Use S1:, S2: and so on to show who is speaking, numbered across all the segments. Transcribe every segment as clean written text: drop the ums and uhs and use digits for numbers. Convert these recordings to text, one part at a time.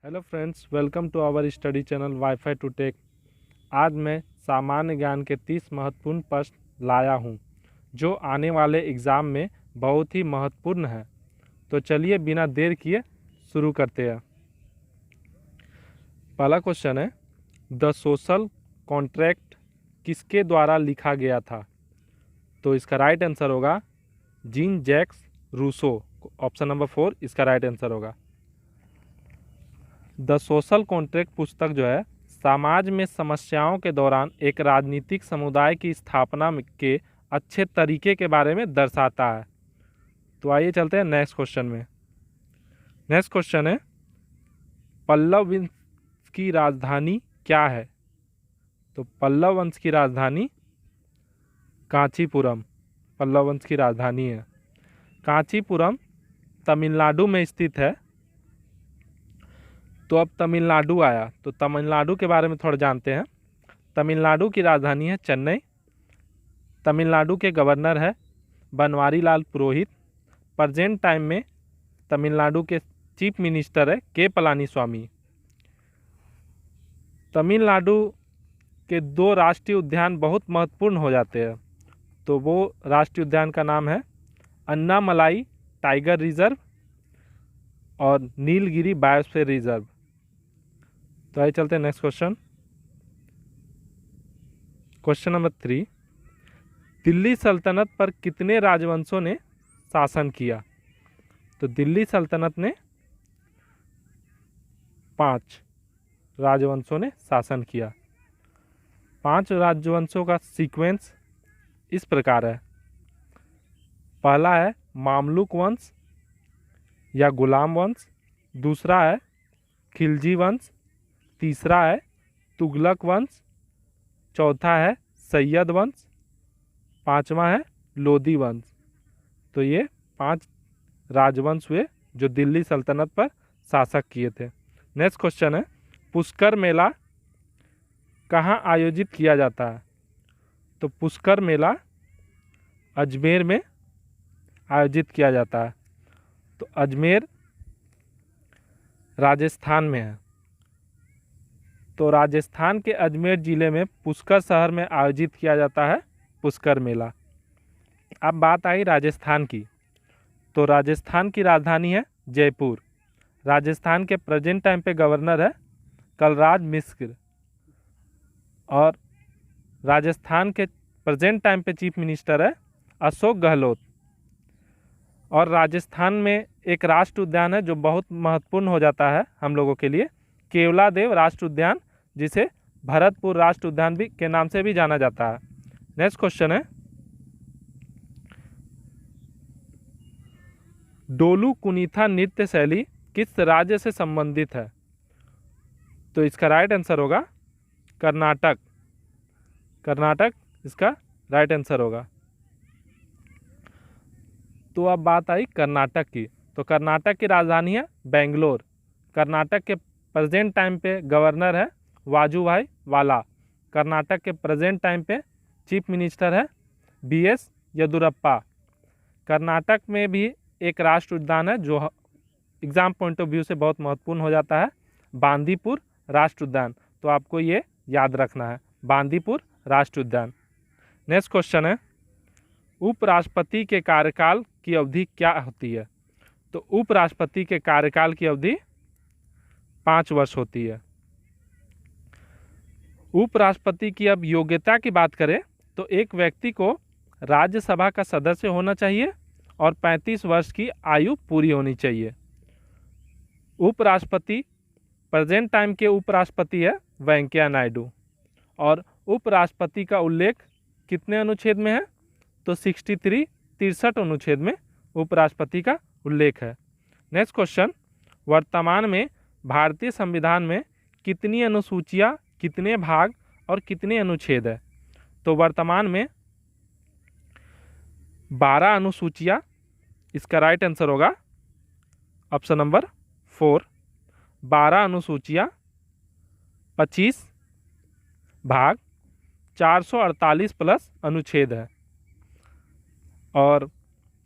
S1: Hello friends, welcome to our study channel WiFi to tech. आज मैं सामान्य ज्ञान के 30 महत्वपूर्ण प्रश्न लाया हूं, जो आने वाले एग्ज़ाम में बहुत ही महत्वपूर्ण है। तो चलिए बिना देर किए शुरू करते हैं। पहला क्वेश्चन है, द सोशल कॉन्ट्रैक्ट किसके द्वारा लिखा गया था? तो इसका राइट आंसर होगा Jean Jacques Rousseau. Option number 4 इसका राइट आंसर होगा। द सोशल कॉन्ट्रैक्ट पुस्तक जो है समाज में समस्याओं के दौरान एक राजनीतिक समुदाय की स्थापना के अच्छे तरीके के बारे में दर्शाता है। तो आइए चलते हैं नेक्स्ट क्वेश्चन में। नेक्स्ट क्वेश्चन है, पल्लव वंश की राजधानी क्या है? तो पल्लव वंश की राजधानी कांचीपुरम पल्लव वंश की राजधानी है। कांचीपुरम तमिलनाडु में स्थित है। तो अब तमिलनाडु आया, तो तमिलनाडु के बारे में थोड़ा जानते हैं। तमिलनाडु की राजधानी है चेन्नई। तमिलनाडु के गवर्नर है बनवारी लाल पुरोहित। प्रेजेंट टाइम में तमिलनाडु के चीफ मिनिस्टर है के पलानीस्वामी। तमिलनाडु के 2 राष्ट्रीय उद्यान बहुत महत्वपूर्ण हो जाते हैं। तो वो राष्ट्रीय उद्यान का नाम है अन्नामलाई टाइगर रिजर्व और नीलगिरी बायोस्फीयर रिजर्व। तो आइए चलते हैं next question. Question number 3, Delhi सल्तनत पर कितने राजवंशों ने शासन किया? तो दिल्ली सल्तनत ने 5 राजवंशों ने शासन किया। 5 राजवंशों का सीक्वेंस इस प्रकार है। पहला है मामलुक वंश या गुलाम वंश। दूसरा है खिलजी वंश। तीसरा है तुगलक वंश। चौथा है सैयद वंश। 5वां है लोदी वंश। तो ये 5 राजवंश हुए जो दिल्ली सल्तनत पर शासक किए थे। नेक्स्ट क्वेश्चन है, पुष्कर मेला कहाँ आयोजित किया जाता है? तो पुष्कर मेला अजमेर में आयोजित किया जाता है। तो अजमेर राजस्थान में है। तो राजस्थान के अजमेर ज़िले में पुष्कर शहर में आयोजित किया जाता है पुष्कर मेला। अब बात आई राजस्थान की। तो राजस्थान की राजधानी है जयपुर। राजस्थान के प्रेजेंट टाइम पे गवर्नर है कलराज मिश्र। और राजस्थान के प्रेजेंट टाइम पे चीफ मिनिस्टर है अशोक गहलोत। और राजस्थान में एक राष्ट्रीय उद्यान है जो बहुत महत्वपूर्ण हो जाता है हम लोगों के लिए, केवलादेव राष्ट्रीय उद्यान, जिसे भरतपुर राष्ट्रीय उद्यान भी के नाम से भी जाना जाता है। नेक्स्ट क्वेश्चन है, डोलू कुनीथा नृत्य शैली किस राज्य से संबंधित है? तो इसका राइट आंसर होगा कर्नाटक। कर्नाटक इसका राइट आंसर होगा। तो अब बात आई कर्नाटक की। तो कर्नाटक की राजधानी है बेंगलोर। कर्नाटक के प्रेजेंट टाइम पे गवर्नर है वाजूभाई वाला। कर्नाटक के प्रेजेंट टाइम पे चीफ मिनिस्टर है BS येदुरप्पा। कर्नाटक में भी एक राष्ट्रीय उद्यान है जो एग्जाम पॉइंट ऑफ व्यू से बहुत महत्वपूर्ण हो जाता है, बांदीपुर राष्ट्रीय उद्यान। तो आपको ये याद रखना है, बांदीपुर राष्ट्रीय उद्यान। नेक्स्ट क्वेश्चन है, उपराष्ट्रपति के कार्यकाल की अवधि क्या होती है? तो उपराष्ट्रपति के कार्यकाल की अवधि 5 वर्ष होती है। उपराष्ट्रपति की अब योग्यता की बात करें तो एक व्यक्ति को राज्यसभा का सदस्य होना चाहिए और 35 वर्ष की आयु पूरी होनी चाहिए। उपराष्ट्रपति प्रेजेंट टाइम के उपराष्ट्रपति है वेंकैया नायडू। और उपराष्ट्रपति का उल्लेख कितने अनुच्छेद में है? तो 63 अनुच्छेद में उपराष्ट्रपति का उल्लेख है। नेक्स्ट क्वेश्चन, वर्तमान में भारतीय संविधान में कितनी अनुसूचियां, कितने भाग और कितने अनुच्छेद है? तो वर्तमान में 12 अनुसूचियां। इसका राइट आंसर होगा ऑप्शन नंबर 4, 12 अनुसूचियां, 25 भाग, 448 प्लस अनुच्छेद है। और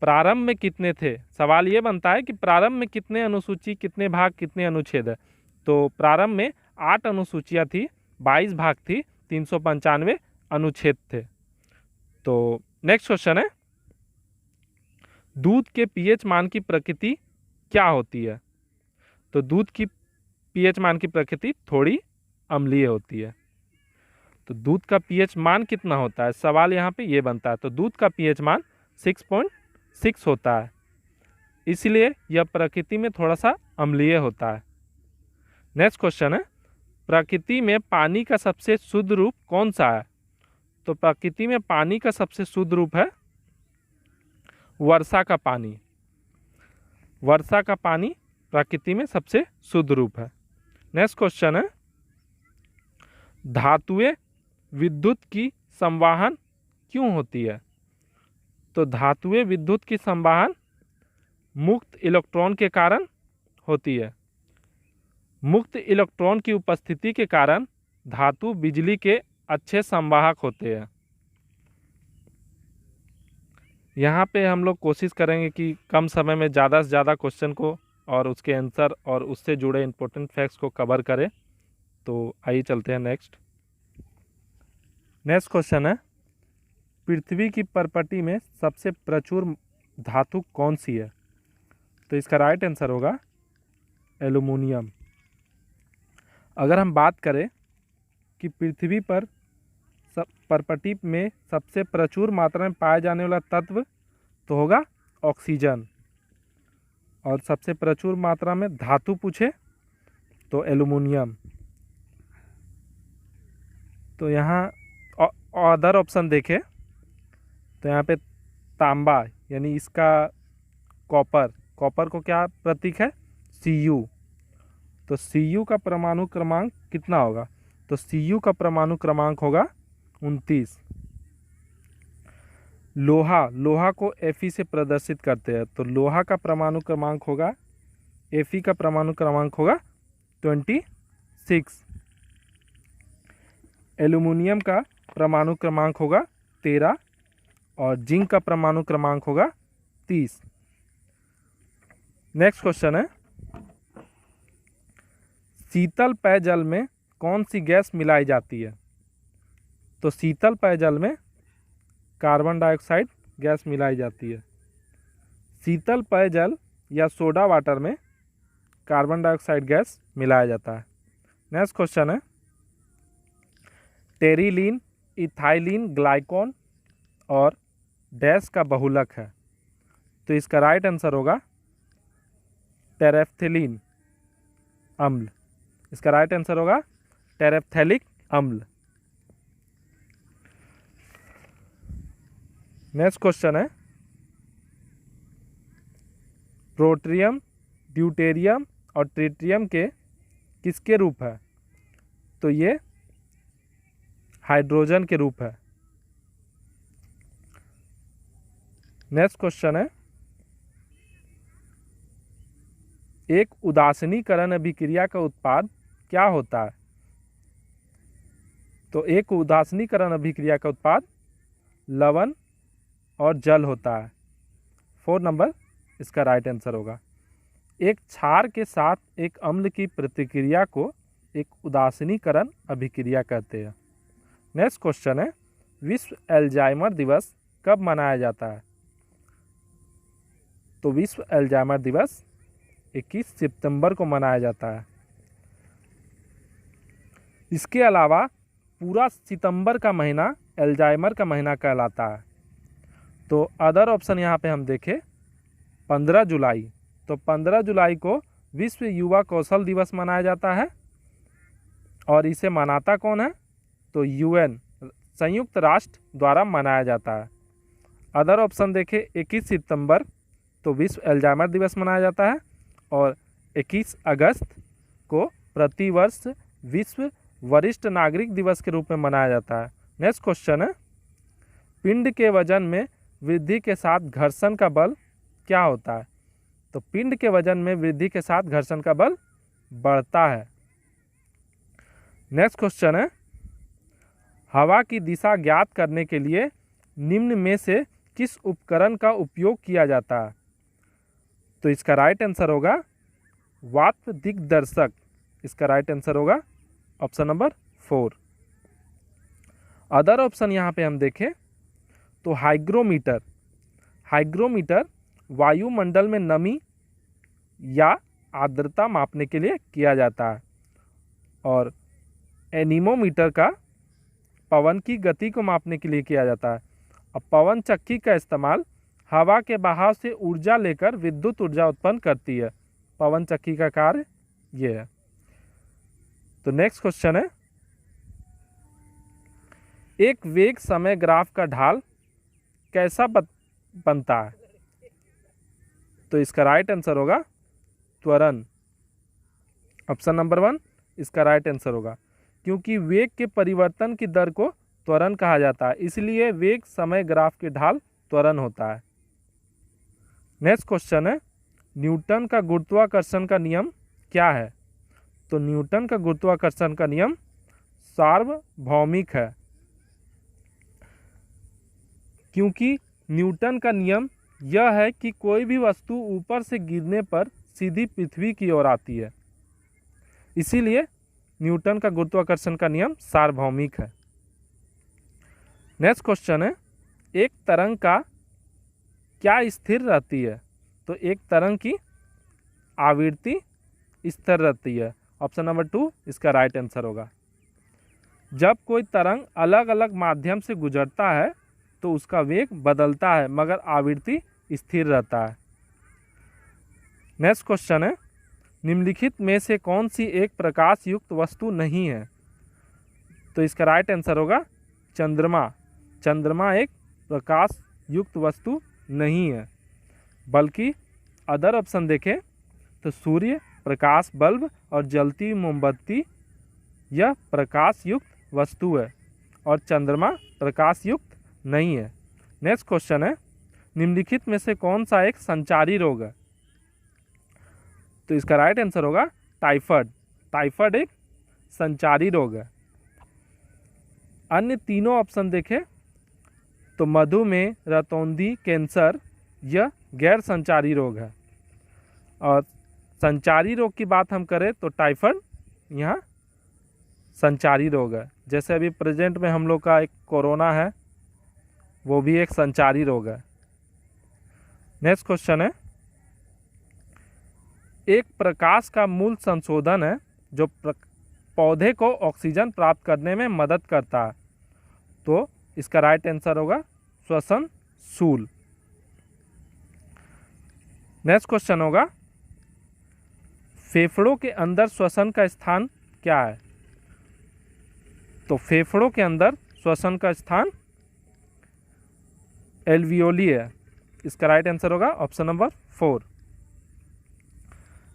S1: प्रारंभ में कितने थे? सवाल ये बनता है कि प्रारंभ में कितने अनुसूची, कितने भाग, कितने अनुच्छेद है। तो प्रारंभ में 8 अनुसूचियाँ थी, 22 भाग थी, 395 अनुच्छेद थे। तो नेक्स्ट क्वेश्चन है, दूध के पीएच मान की प्रकृति क्या होती है? तो दूध की पीएच मान की प्रकृति थोड़ी अम्लीय होती है। तो दूध का पीएच मान कितना होता है, सवाल यहाँ पे ये बनता है। तो दूध का पीएच मान 6.6 होता है, इसलिए यह प्रकृति में थोड़ा सा अम्लीय होता है। नेक्स्ट क्वेश्चन है, प्रकृति में पानी का सबसे शुद्ध रूप कौन सा है? तो प्रकृति में पानी का सबसे शुद्ध रूप है वर्षा का पानी। वर्षा का पानी प्रकृति में सबसे शुद्ध रूप है। नेक्स्ट क्वेश्चन है, धातुएं विद्युत की संवाहन क्यों होती है? तो धातुएं विद्युत की संवाहन मुक्त इलेक्ट्रॉन के कारण होती है। मुक्त इलेक्ट्रॉन की उपस्थिति के कारण धातु बिजली के अच्छे संवाहक होते हैं। यहाँ पे हम लोग कोशिश करेंगे कि कम समय में ज़्यादा से ज़्यादा क्वेश्चन को और उसके आंसर और उससे जुड़े इम्पोर्टेंट फैक्ट्स को कवर करें। तो आइए चलते हैं नेक्स्ट क्वेश्चन है, पृथ्वी की परपटी में सबसे प्रचुर धातु कौन सी है? तो इसका राइट आंसर होगा एल्युमिनियम। अगर हम बात करें कि पृथ्वी पर परपटी में सबसे प्रचुर मात्रा में पाए जाने वाला तत्व, तो होगा ऑक्सीजन। और सबसे प्रचुर मात्रा में धातु पूछे तो एल्युमिनियम। तो यहाँ अदर ऑप्शन देखें तो यहाँ पे तांबा यानी इसका कॉपर को क्या प्रतीक है? Cu। तो Cu का परमाणु क्रमांक कितना होगा? तो Cu का परमाणु क्रमांक होगा 29। लोहा को Fe से प्रदर्शित करते हैं, तो लोहा का परमाणु क्रमांक होगा, Fe का परमाणु क्रमांक होगा 26। एल्युमिनियम का परमाणु क्रमांक होगा 13 और जिंक का परमाणु क्रमांक होगा 30। नेक्स्ट क्वेश्चन है, शीतल पेयजल में कौन सी गैस मिलाई जाती है? तो शीतल पेयजल में कार्बन डाइऑक्साइड गैस मिलाई जाती है। शीतल पेयजल या सोडा वाटर में कार्बन डाइऑक्साइड गैस मिलाया जाता है। नेक्स्ट क्वेश्चन है, टेरिलीन, इथाइलिन ग्लाइकॉन और डैश का बहुलक है। तो इसका राइट आंसर होगा टेरेफ्थेलिन अम्ल। इसका राइट आंसर होगा टेरेफ्थेलिक अम्ल। नेक्स्ट क्वेश्चन है, प्रोट्रियम, ड्यूटेरियम और ट्रिटियम के किसके रूप है? तो ये हाइड्रोजन के रूप है। नेक्स्ट क्वेश्चन है, एक उदासीनीकरण अभिक्रिया का उत्पाद क्या होता है? तो एक उदासीनीकरण अभिक्रिया का उत्पाद लवण और जल होता है। 4 नंबर इसका राइट आंसर होगा। एक क्षार के साथ एक अम्ल की प्रतिक्रिया को एक उदासीनीकरण अभिक्रिया कहते हैं। नेक्स्ट क्वेश्चन है, विश्व अल्जाइमर दिवस कब मनाया जाता है? तो विश्व अल्जाइमर दिवस 21 सितंबर को मनाया जाता है। इसके अलावा पूरा सितंबर का महीना अल्जाइमर का महीना कहलाता है। तो अदर ऑप्शन यहाँ पे हम देखें 15 जुलाई, तो 15 जुलाई को विश्व युवा कौशल दिवस मनाया जाता है। और इसे मनाता कौन है? तो UN संयुक्त राष्ट्र द्वारा मनाया जाता है। अदर ऑप्शन देखें 21 सितंबर तो विश्व अल्जाइमर दिवस मनाया जाता है और 21 अगस्त को प्रतिवर्ष विश्व वरिष्ठ नागरिक दिवस के रूप में मनाया जाता है। नेक्स्ट क्वेश्चन है, पिंड के वजन में वृद्धि के साथ घर्षण का बल क्या होता है? तो पिंड के वजन में वृद्धि के साथ घर्षण का बल बढ़ता है। नेक्स्ट क्वेश्चन है, हवा की दिशा ज्ञात करने के लिए निम्न में से किस उपकरण का उपयोग किया जाता है? तो इसका राइट आंसर होगा वात्व दिग्दर्शक इसका राइट आंसर होगा ऑप्शन नंबर 4। अदर ऑप्शन यहाँ पे हम देखें तो हाइग्रोमीटर, हाइग्रोमीटर वायुमंडल में नमी या आर्द्रता मापने के लिए किया जाता है, और एनीमोमीटर का पवन की गति को मापने के लिए किया जाता है। अब पवन चक्की का इस्तेमाल हवा के बहाव से ऊर्जा लेकर विद्युत ऊर्जा उत्पन्न करती है। पवन चक्की का कार्य ये है। तो नेक्स्ट क्वेश्चन है, एक वेग समय ग्राफ का ढाल कैसा बनता है? तो इसका राइट आंसर होगा त्वरण। ऑप्शन नंबर 1 इसका राइट आंसर होगा, क्योंकि वेग के परिवर्तन की दर को त्वरण कहा जाता है, इसलिए वेग समय ग्राफ के ढाल त्वरण होता है। नेक्स्ट क्वेश्चन है, न्यूटन का गुरुत्वाकर्षण का नियम क्या है? तो न्यूटन का गुरुत्वाकर्षण का नियम सार्वभौमिक है, क्योंकि न्यूटन का नियम यह है कि कोई भी वस्तु ऊपर से गिरने पर सीधी पृथ्वी की ओर आती है, इसीलिए न्यूटन का गुरुत्वाकर्षण का नियम सार्वभौमिक है। नेक्स्ट क्वेश्चन है, एक तरंग का क्या स्थिर रहती है? तो एक तरंग की आवृत्ति स्थिर रहती है। ऑप्शन नंबर 2 इसका राइट आंसर होगा। जब कोई तरंग अलग अलग माध्यम से गुजरता है तो उसका वेग बदलता है, मगर आवृत्ति स्थिर रहता है। नेक्स्ट क्वेश्चन है, निम्नलिखित में से कौन सी एक प्रकाश युक्त वस्तु नहीं है? तो इसका राइट आंसर होगा चंद्रमा। चंद्रमा एक प्रकाश युक्त वस्तु नहीं है, बल्कि अदर ऑप्शन देखें तो सूर्य, प्रकाश बल्ब और जलती मोमबत्ती यह प्रकाश युक्त वस्तु है, और चंद्रमा प्रकाश युक्त नहीं है। नेक्स्ट क्वेश्चन है, निम्नलिखित में से कौन सा एक संचारी रोग है? तो इसका राइट आंसर होगा टाइफाइड। टाइफाइड एक संचारी रोग है। अन्य तीनों ऑप्शन देखें तो मधुमेह, रतौंधी, कैंसर यह गैर संचारी रोग है, और संचारी रोग की बात हम करें तो टाइफाइड यहाँ संचारी रोग है। जैसे अभी प्रेजेंट में हम लोग का एक कोरोना है, वो भी एक संचारी रोग है। नेक्स्ट क्वेश्चन है, एक प्रकाश का मूल संशोधन है जो पौधे को ऑक्सीजन प्राप्त करने में मदद करता है। तो इसका राइट आंसर होगा श्वसन सूल। नेक्स्ट क्वेश्चन होगा, फेफड़ों के अंदर श्वसन का स्थान क्या है? तो फेफड़ों के अंदर श्वसन का स्थान एल्वियोली है। इसका राइट आंसर होगा ऑप्शन नंबर 4।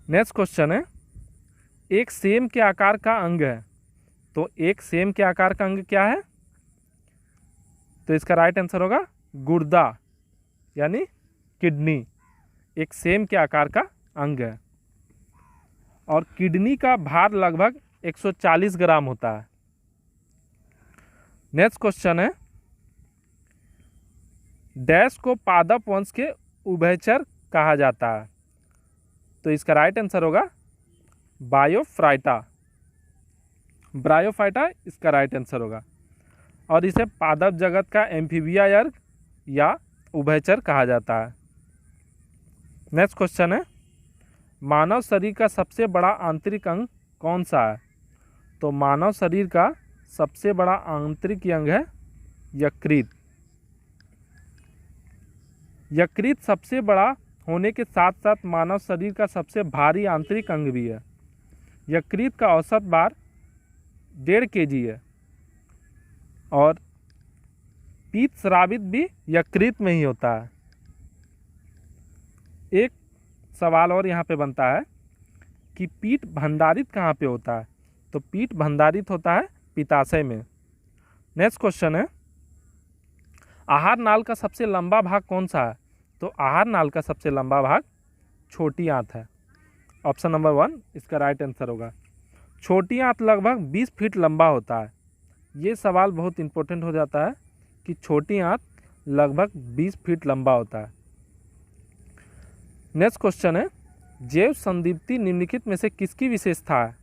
S1: नेक्स्ट क्वेश्चन है, एक सेम के आकार का अंग है। तो एक सेम के आकार का अंग क्या है? तो इसका राइट आंसर होगा गुर्दा, यानी किडनी एक सेम के आकार का अंग है, और किडनी का भार लगभग 140 ग्राम होता है। नेक्स्ट क्वेश्चन है, डैश को पादप वंश के उभयचर कहा जाता है। तो इसका राइट आंसर होगा बायोफ्राइटा। ब्रायोफाइटा इसका राइट आंसर होगा, और इसे पादप जगत का एम्फीबिया वर्ग या उभयचर कहा जाता है। नेक्स्ट क्वेश्चन है, मानव शरीर का सबसे बड़ा आंतरिक अंग कौन सा है? तो मानव शरीर का सबसे बड़ा आंतरिक अंग है यकृत। यकृत सबसे बड़ा होने के साथ साथ मानव शरीर का सबसे भारी आंतरिक अंग भी है। यकृत का औसत भार 1.5 kg है, और पीत स्रावित भी यकृत में ही होता है। एक सवाल और यहाँ पे बनता है कि पीट भंडारित कहाँ पे होता है? तो पीट भंडारित होता है पित्ताशय में। नेक्स्ट क्वेश्चन है, आहार नाल का सबसे लंबा भाग कौन सा है? तो आहार नाल का सबसे लंबा भाग छोटी आंत है। ऑप्शन नंबर 1 इसका राइट आंसर होगा। छोटी आंत लगभग 20 फीट लंबा होता है। ये सवाल बहुत इंपॉर्टेंट हो जाता है कि छोटी आंत लगभग 20 फीट लंबा होता है। नेक्स्ट क्वेश्चन है, जैव संदीप्ति निम्नलिखित में से किसकी विशेषता है?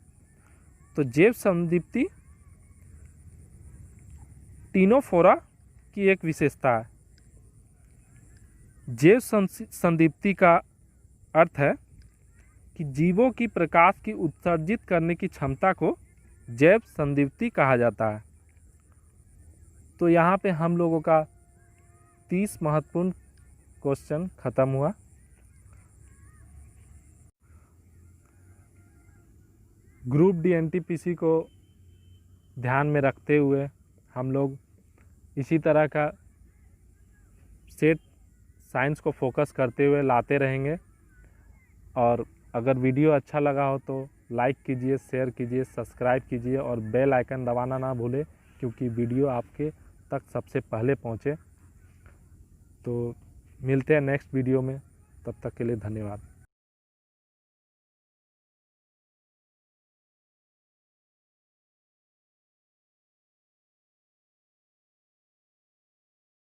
S1: तो जैव संदीप्ति टिनोफोरा की एक विशेषता है। जैव संदीप्ति का अर्थ है कि जीवों की प्रकाश की उत्सर्जित करने की क्षमता को जैव संदीप्ति कहा जाता है। तो यहाँ पे हम लोगों का 30 महत्वपूर्ण क्वेश्चन खत्म हुआ। ग्रुप डी एनटीपीसी को ध्यान में रखते हुए हम लोग इसी तरह का सेट साइंस को फोकस करते हुए लाते रहेंगे। और अगर वीडियो अच्छा लगा हो तो लाइक कीजिए, शेयर कीजिए, सब्सक्राइब कीजिए और बेल आइकन दबाना ना भूलें, क्योंकि वीडियो आपके तक सबसे पहले पहुंचे। तो मिलते हैं नेक्स्ट वीडियो में, तब तक के लिए धन्यवाद।